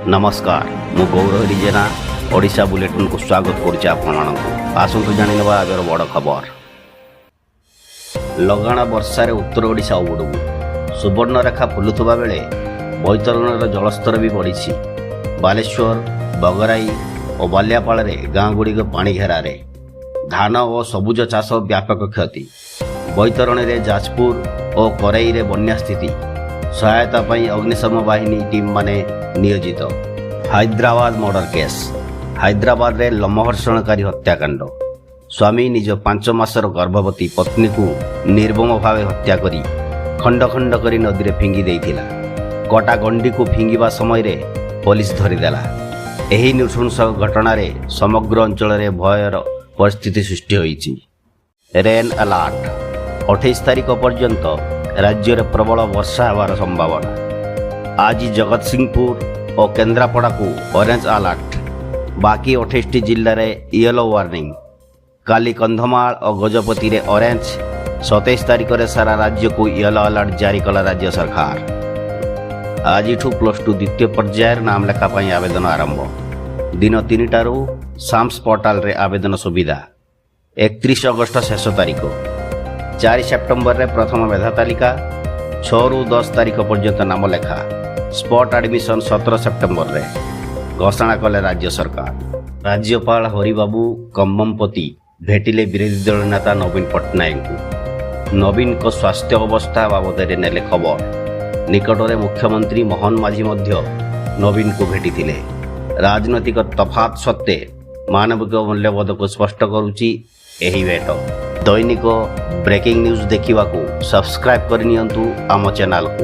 नमस्कार मु गौरहरी जेना ओडिशा बुलेटिन को स्वागत करुच्चे आसतु जाणीनवा आगर बड़ खबर। लगाण वर्षार उत्तर ओडिशा उबुडुबु सुवर्णरेखा फुलुवा बेले बैतरणर जलस्तर भी बढ़ी। बालेश्वर बगराई और बाल्यापाड़ गाँ गुड़िक पानी घेरारे धान और सबुज चाष व्यापक क्षति। बैतरण में जाजपुर और कोराई रे बन्या स्थिति सहायता पाई अग्निशम बाहिनी टीम माने नियोजित। Hyderabad murder case. हैदराबाद रे लोमहर्षणकारी हत्याकांड। स्वामी निज 5 मासर गर्भवती पत्नी को निर्मम भाव हत्या करी खंड खंड करी नदी में फिंगी देइथिला। कटा गंडी को फिंगिबा समय रे पुलिस धरिदेला। एही नृशंस घटना रे समग्र अंचल रे भयर परिस्थिति सृष्टि होईछि। Rain alert. 28 तारीख पर्यंत राज्य में प्रबल वर्षा होवार संभावना। आज जगतसिंहपुर और केन्द्रापड़ा को ऑरेंज अलर्ट, बाकी 28 जिले में येलो वार्निंग। काली कंधमाल और गजपति रे ऑरेंज। 27 तारीख रे सारा राज्य को येलो अलर्ट जारी कला राज्य सरकार। आज +2 द्वितीय पर्याय नाम लेखा पाई आवेदन आरंभ। दिन 3टारू साम्स पोर्टाल रे आवेदन सुविधा। 31 अगस्त शेष तारीख। 4 सेप्टेम्बर रे प्रथम मेधा तालिका। 6 ରୁ 10 तारीख पर्यंत नाम लेखा। स्पॉट एडमिशन 17 सेप्टेम्बर रे घोषणा कले राज्य सरकार। राज्यपाल हरिबाबू कम्बमपति भेटिले विरोधी दल नेता नवीन पट्टनायक को। नवीन को स्वास्थ्य अवस्था बाबद नेले खबर। निकटरे मुख्यमंत्री मोहन माझी मध्य नवीन को भेटिथिले। राजनैतिक तफात सत्ते मानविक मूल्यबोध को स्पष्ट करुच्ची एही भेट। दैनिक ब्रेकिंग न्यूज देखा सब्सक्राइब करनियंतु आम चैनल को।